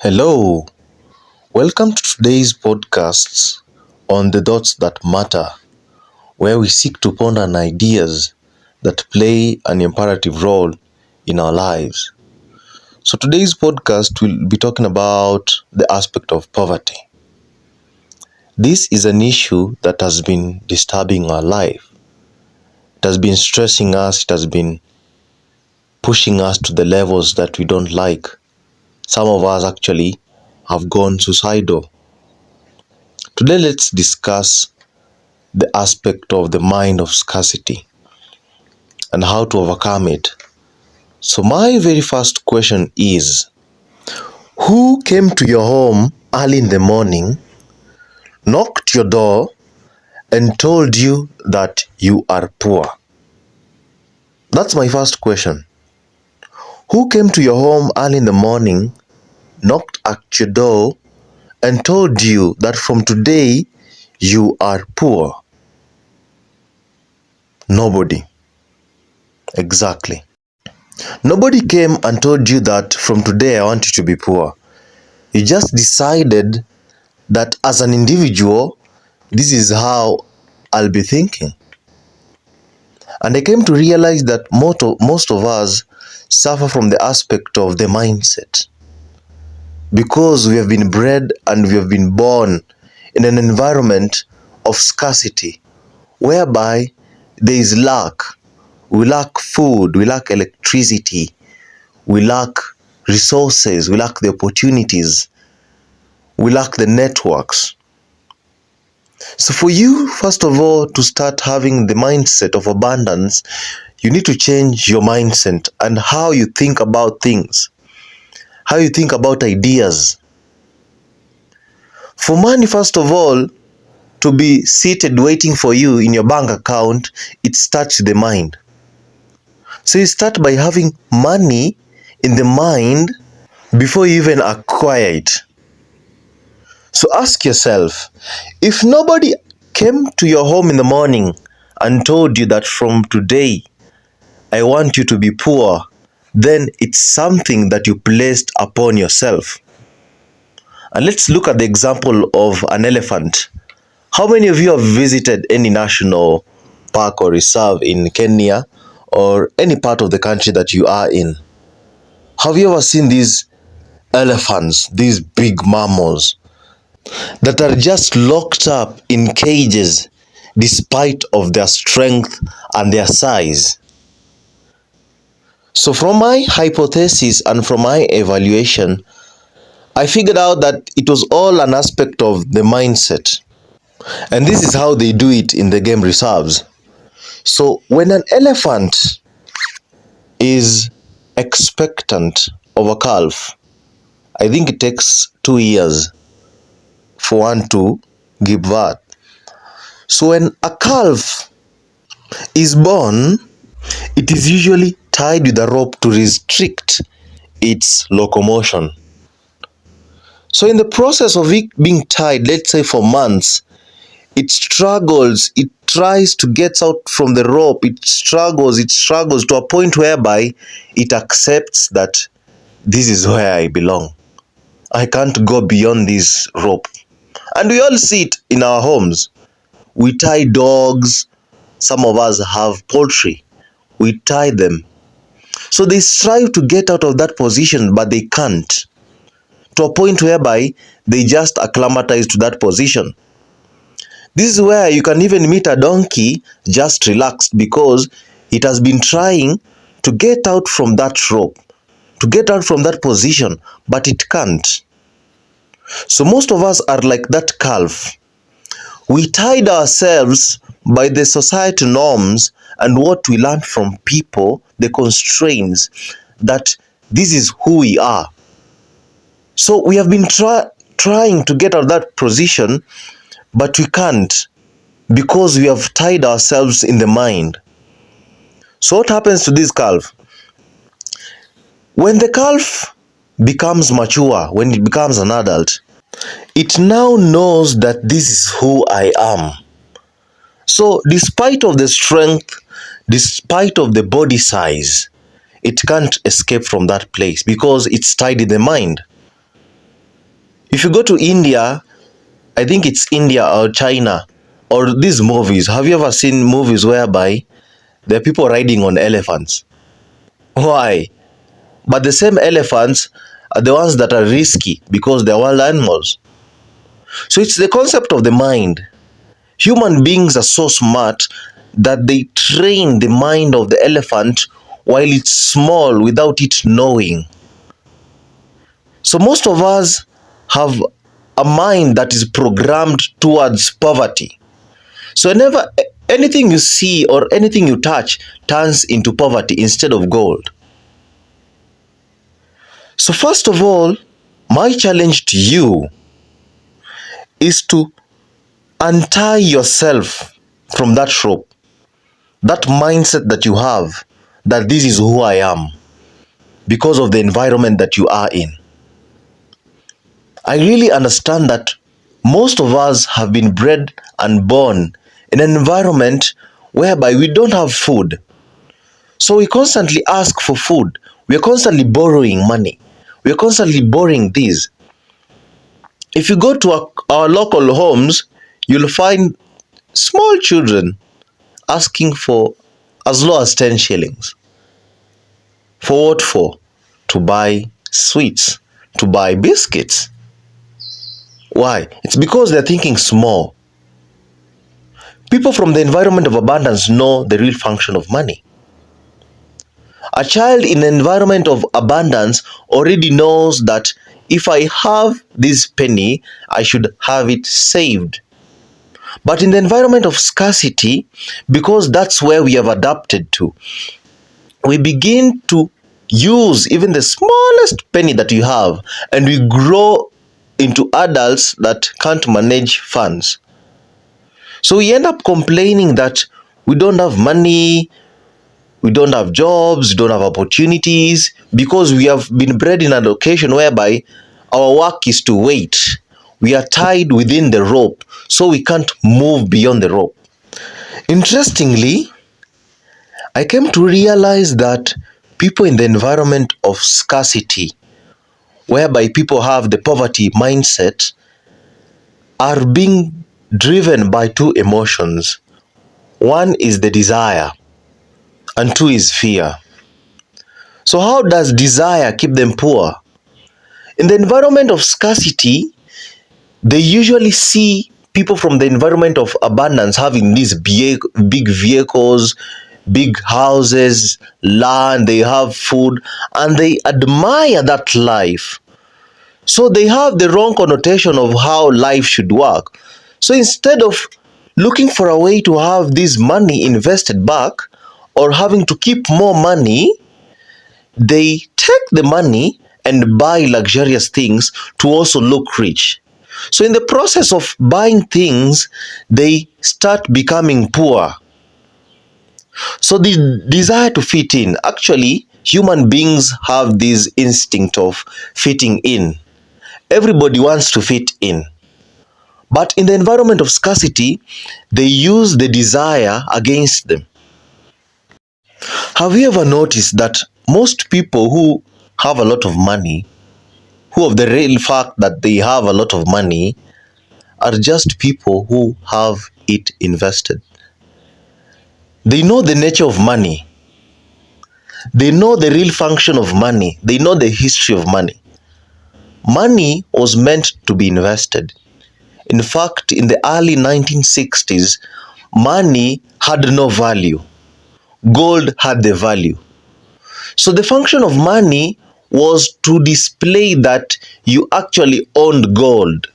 Hello, welcome to today's podcast on the thoughts that matter, where we seek to ponder on ideas that play an imperative role in our lives. So, today's podcast will be talking about the aspect of poverty. This is an issue that has been disturbing our life. It has been stressing us, it has been pushing us to the levels that we don't like. Some of us actually have gone suicidal. Today, let's discuss the aspect of the mind of scarcity and how to overcome it. So, my very first question is, who came to your home early in the morning, knocked your door, and told you that you are poor? That's my first question. Who came to your home early in the morning, knocked at your door, and told you that from today you are poor? Nobody. Exactly. Nobody came and told you that from today I want you to be poor. You just decided that as an individual, this is how I'll be thinking. And I came to realize that most of us suffer from the aspect of the mindset. Because we have been bred and we have been born in an environment of scarcity, whereby there is lack. We lack food, we lack electricity, we lack resources, we lack the opportunities, we lack the networks. So for you, first of all, to start having the mindset of abundance, you need to change your mindset and how you think about things, how you think about ideas. For money, first of all, to be seated waiting for you in your bank account, it starts with the mind. So you start by having money in the mind before you even acquire it. So ask yourself, if nobody came to your home in the morning and told you that from today I want you to be poor, then it's something that you placed upon yourself. And let's look at the example of an elephant. How many of you have visited any national park or reserve in Kenya or any part of the country that you are in? Have you ever seen these elephants, these big mammals that are just locked up in cages despite of their strength and their size? So from my hypothesis and from my evaluation, I figured out that it was all an aspect of the mindset. And this is how they do it in the game reserves. So when an elephant is expectant of a calf, I think it takes 2 years for one to give birth. So when a calf is born, it is usually tied with a rope to restrict its locomotion. So in the process of it being tied, let's say for months, it struggles, it tries to get out from the rope, it struggles to a point whereby it accepts that this is where I belong. I can't go beyond this rope. And we all see it in our homes. We tie dogs, some of us have poultry, we tie them. So they strive to get out of that position, but they can't. To a point whereby they just acclimatize to that position. This is where you can even meet a donkey just relaxed because it has been trying to get out from that rope, to get out from that position, but it can't. So most of us are like that calf. We tied ourselves by the society norms and what we learned from people, the constraints, that this is who we are. So we have been trying to get out of that position, but we can't because we have tied ourselves in the mind. So what happens to this calf? When the calf becomes mature, when it becomes an adult, it now knows that this is who I am. So despite of the strength, despite of the body size, it can't escape from that place because it's tied in the mind. If you go to India, I think it's India or China, or these movies. Have you ever seen movies whereby there are people riding on elephants? Why? But the same elephants are the ones that are risky because they're wild animals. So it's the concept of the mind. Human beings are so smart that they train the mind of the elephant while it's small without it knowing. So most of us have a mind that is programmed towards poverty. So whenever anything you see or anything you touch turns into poverty instead of gold. So first of all, my challenge to you is to untie yourself from that rope, that mindset that you have, that this is who I am because of the environment that you are in. I really understand that most of us have been bred and born in an environment whereby we don't have food. So we constantly ask for food. We are constantly borrowing money. We are constantly borrowing these. If you go to our local homes, you'll find small children asking for as low as 10 shillings. For what for? To buy sweets, to buy biscuits. Why? It's because they're thinking small. People from the environment of abundance know the real function of money. A child in an environment of abundance already knows that if I have this penny, I should have it saved. But in the environment of scarcity, because that's where we have adapted to, we begin to use even the smallest penny that you have, and we grow into adults that can't manage funds. So we end up complaining that we don't have money, we don't have jobs, we don't have opportunities, because we have been bred in a location whereby our work is to wait. We are tied within the rope, so we can't move beyond the rope. Interestingly, I came to realize that people in the environment of scarcity, whereby people have the poverty mindset, are being driven by two emotions. One is the desire, and two is fear. So how does desire keep them poor? In the environment of scarcity, they usually see people from the environment of abundance having these big vehicles, big houses, land, they have food, and they admire that life. So they have the wrong connotation of how life should work. So instead of looking for a way to have this money invested back or having to keep more money, they take the money and buy luxurious things to also look rich. So in the process of buying things, they start becoming poor. So the desire to fit in, actually, human beings have this instinct of fitting in. Everybody wants to fit in. But in the environment of scarcity, they use the desire against them. Have you ever noticed that most people who have a lot of money, who of the real fact that they have a lot of money, are just people who have it invested? They know the nature of money. They know the real function of money. They know the history of money. Money was meant to be invested. In fact, in the early 1960s, money had no value. Gold had the value. So the function of money was to display that you actually owned gold.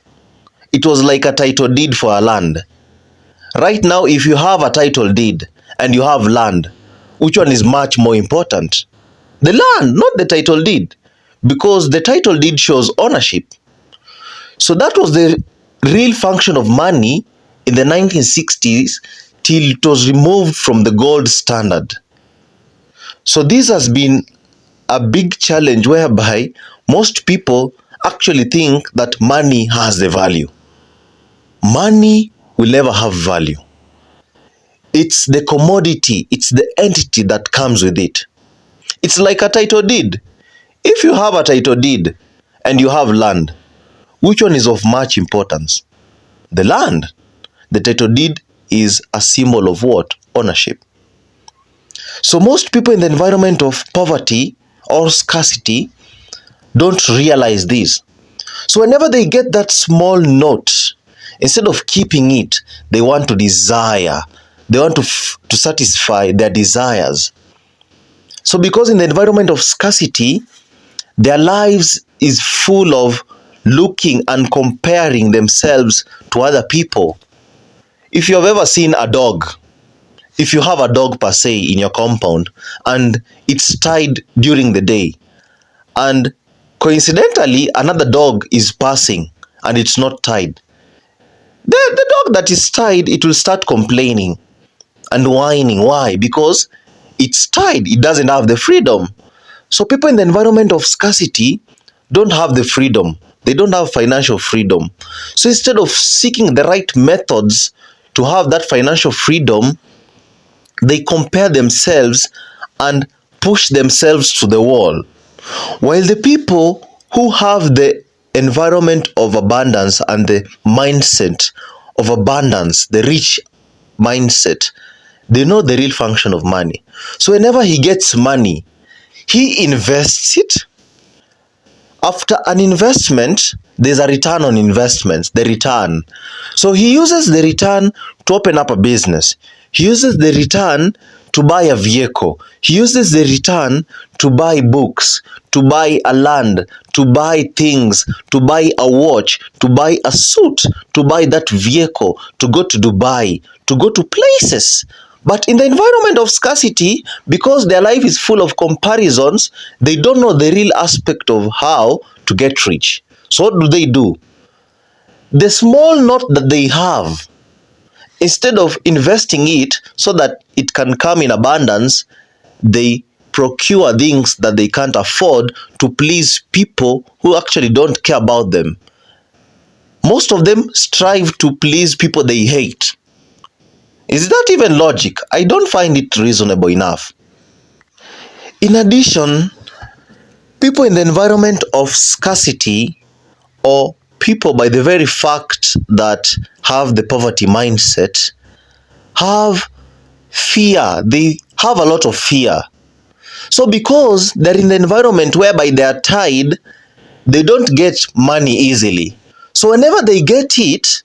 It was like a title deed for a land. Right now, if you have a title deed and you have land, which one is much more important? The land, not the title deed, because the title deed shows ownership. So that was the real function of money in the 1960s till it was removed from the gold standard. So this has been a big challenge whereby most people actually think that money has the value. Money will never have value. It's the commodity, it's the entity that comes with it. It's like a title deed. If you have a title deed and you have land, which one is of much importance? The land. The title deed is a symbol of what? Ownership. So most people in the environment of poverty or scarcity don't realize this. So whenever they get that small note, instead of keeping it, they want to desire. They want to satisfy their desires. So because in the environment of scarcity, their lives is full of looking and comparing themselves to other people. If you have ever seen a dog, if you have a dog per se in your compound and it's tied during the day, and coincidentally another dog is passing and it's not tied, the dog that is tied, it will start complaining and whining. Why? Because it's tied, it doesn't have the freedom. So people in the environment of scarcity don't have the freedom. They don't have financial freedom. So instead of seeking the right methods to have that financial freedom, they compare themselves and push themselves to the wall. While the people who have the environment of abundance and the mindset of abundance, the rich mindset, they know the real function of money. So whenever he gets money, he invests it. After an investment, there's a return on investments, the return. So he uses the return to open up a business. He uses the return to buy a vehicle. He uses the return to buy books, to buy a land, to buy things, to buy a watch, to buy a suit, to buy that vehicle, to go to Dubai, to go to places. But in the environment of scarcity, because their life is full of comparisons, they don't know the real aspect of how to get rich. So what do? The small note that they have, instead of investing it so that it can come in abundance, they procure things that they can't afford to please people who actually don't care about them. Most of them strive to please people they hate. Is that even logic? I don't find it reasonable enough. In addition, people in the environment of scarcity, or people by the very fact that have the poverty mindset, have fear. They have a lot of fear. So because they're in the environment whereby they are tied, they don't get money easily. So whenever they get it,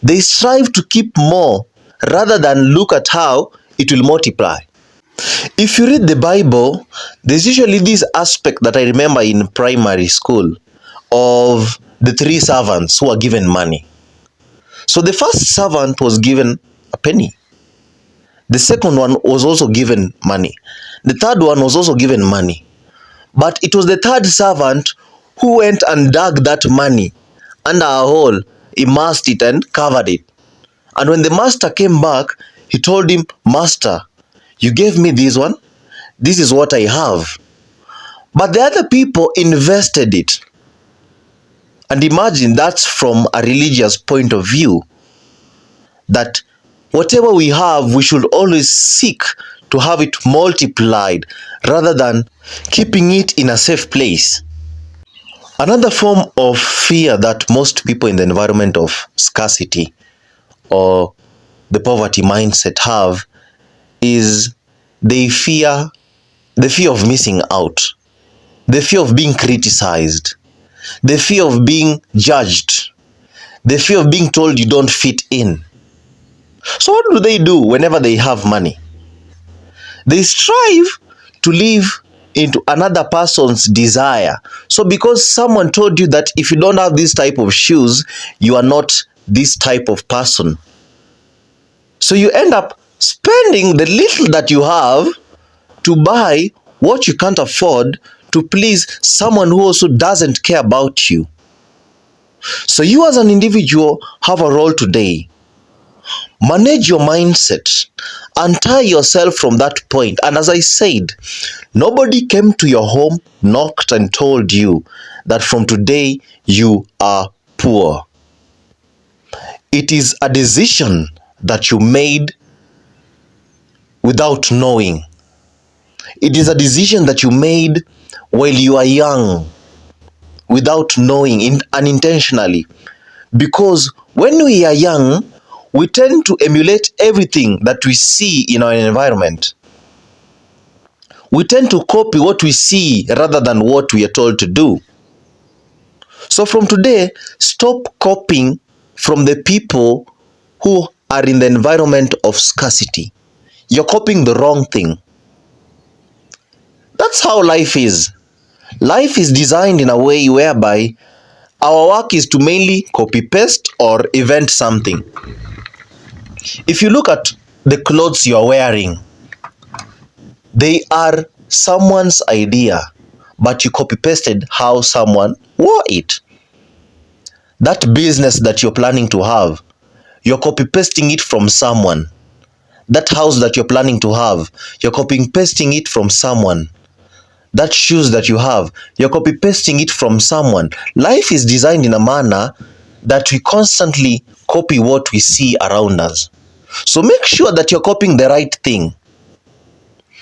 they strive to keep more rather than look at how it will multiply. If you read the Bible, there's usually this aspect that I remember in primary school of the three servants who are given money. So the first servant was given a penny. The second one was also given money. The third one was also given money. But it was the third servant who went and dug that money under a hole, immersed it and covered it. And when the master came back, he told him, "Master, you gave me this one. This is what I have." But the other people invested it. And imagine that's from a religious point of view, that whatever we have, we should always seek to have it multiplied rather than keeping it in a safe place. Another form of fear that most people in the environment of scarcity or the poverty mindset have is they fear the fear of missing out, the fear of being criticized, the fear of being judged, the fear of being told you don't fit in. So what do they do whenever they have money? They strive to live into another person's desire. So because someone told you that if you don't have this type of shoes, you are not this type of person. So you end up spending the little that you have to buy what you can't afford to please someone who also doesn't care about you. So you as an individual have a role today. Manage your mindset, untie yourself from that point. And as I said, nobody came to your home, knocked and told you that from today you are poor. It is a decision that you made without knowing. It is a decision that you made while you are young. without knowing, unintentionally. Because when we are young, we tend to emulate everything that we see in our environment. We tend to copy what we see rather than what we are told to do. So from today, stop copying from the people who are in the environment of scarcity. You're copying the wrong thing. That's how life is. Life is designed in a way whereby our work is to mainly copy paste or invent something. If you look at the clothes you are wearing, they are someone's idea, but you copy pasted how someone wore it. That business that you're planning to have, you're copy pasting it from someone. That house that you're planning to have, you're copy pasting it from someone. That shoes that you have, you're copy pasting it from someone. Life is designed in a manner that we constantly copy what we see around us. So make sure that you're copying the right thing.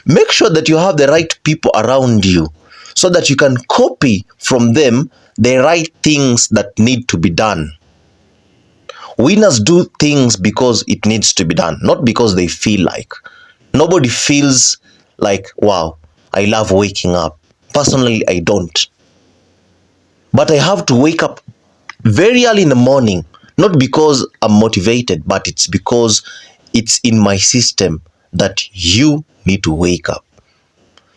Make sure that you have the right people around you so that you can copy from them the right things that need to be done. Winners do things because it needs to be done, not because they feel like. Nobody feels like, wow, I love waking up. Personally, I don't. But I have to wake up very early in the morning, not because I'm motivated, but it's because it's in my system that you need to wake up.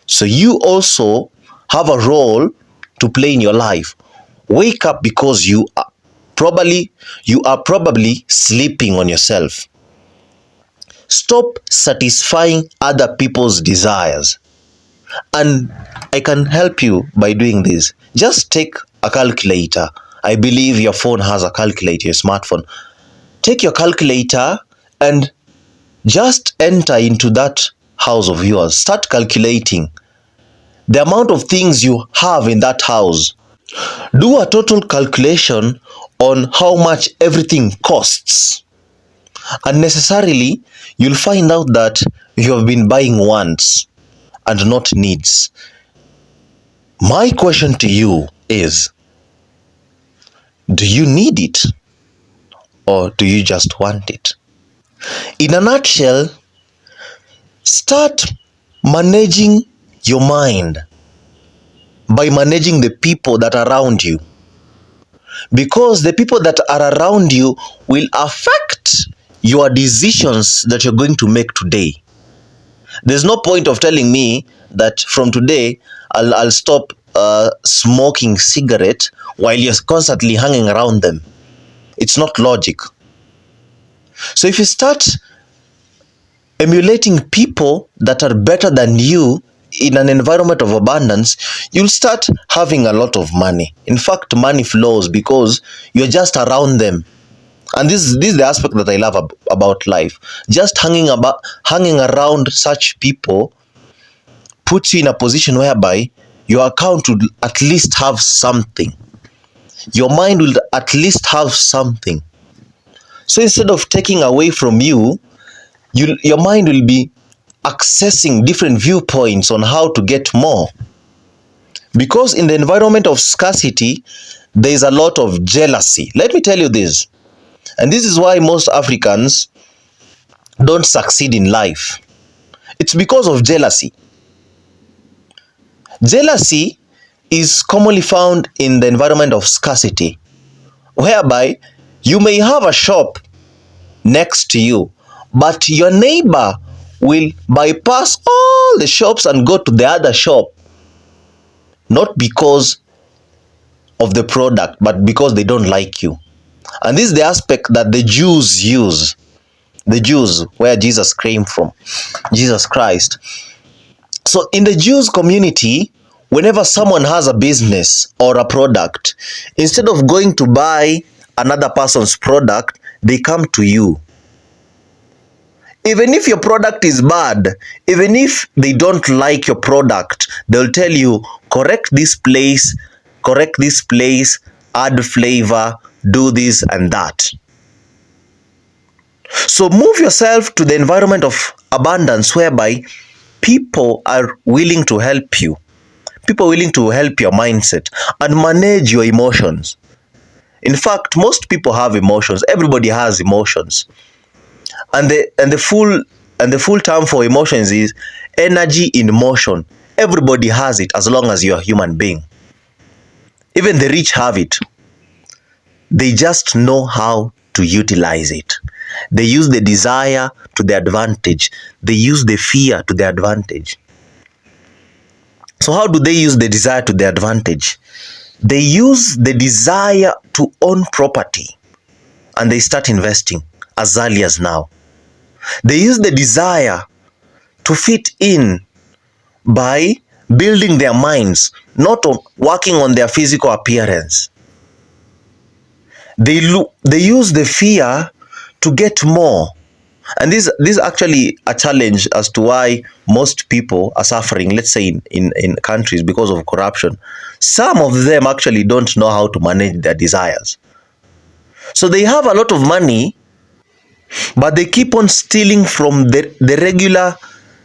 So you also have a role to play in your life. Wake up because you are probably sleeping on yourself. Stop satisfying other people's desires. And I can help you by doing this. Just take a calculator. I believe your phone has a calculator, your smartphone. Take your calculator and just enter into that house of yours. Start calculating the amount of things you have in that house. Do a total calculation on how much everything costs. And necessarily, you'll find out that you have been buying wants and not needs. My question to you is, do you need it or do you just want it? In a nutshell, start managing your mind by managing the people that are around you. Because the people that are around you will affect your decisions that you're going to make today. There's no point of telling me that from today I'll stop smoking cigarette while you're constantly hanging around them. It's not logic. So if you start emulating people that are better than you in an environment of abundance, you'll start having a lot of money. In fact, money flows because you're just around them. And this is the aspect that I love about life. Just hanging around such people puts you in a position whereby your account will at least have something. Your mind will at least have something. So instead of taking away from you, your mind will be accessing different viewpoints on how to get more. Because in the environment of scarcity, there is a lot of jealousy. Let me tell you this. And this is why most Africans don't succeed in life. It's because of jealousy. Jealousy is commonly found in the environment of scarcity, whereby you may have a shop next to you, but your neighbor will bypass all the shops and go to the other shop, not because of the product, but because they don't like you. And this is the aspect that the Jews use. The Jews, where Jesus came from, Jesus Christ. So in the Jews community, whenever someone has a business or a product, instead of going to buy another person's product, they come to you. Even if your product is bad, even if they don't like your product, they'll tell you, correct this place, add flavor, do this and that. So move yourself to the environment of abundance whereby people are willing to help you. people willing to help your mindset and manage your emotions. In fact, most people have emotions. Everybody has emotions. And the full term for emotions is energy in motion. Everybody has it as long as you're a human being. Even the rich have it. They just know how to utilize it. They use the desire to their advantage. They use the fear to their advantage. So how do they use the desire to their advantage? They use the desire to own property and they start investing as early as now. They use the desire to fit in by building their minds, not working on their physical appearance. They use the fear to get more. And this is actually a challenge as to why most people are suffering, let's say in countries, because of corruption. Some of them actually don't know how to manage their desires. So they have a lot of money, but they keep on stealing from the regular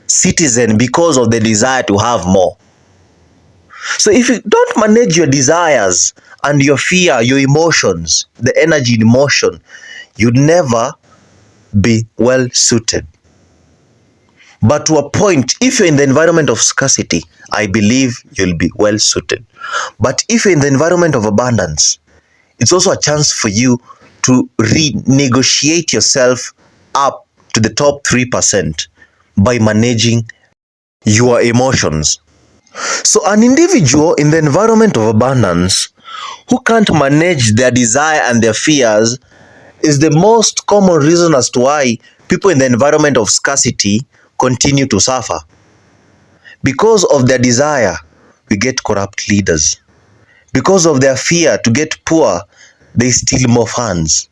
citizen because of the desire to have more. So if you don't manage your desires and your fear, your emotions, the energy in motion, you'd never be well suited. But to a point, if you're in the environment of scarcity, I believe you'll be well suited. But if you're in the environment of abundance, it's also a chance for you to renegotiate yourself up to the top 3% by managing your emotions. So an individual in the environment of abundance who can't manage their desire and their fears is the most common reason as to why people in the environment of scarcity continue to suffer. Because of their desire, we get corrupt leaders. Because of their fear to get poor, they steal more funds.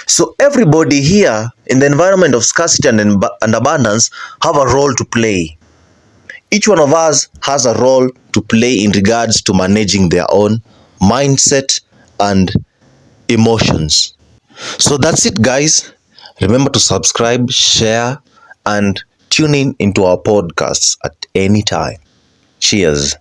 So everybody here in the environment of scarcity and abundance have a role to play. Each one of us has a role to play in regards to managing their own mindset and emotions. So that's it, guys. Remember to subscribe, share, and tune in into our podcasts at any time. Cheers.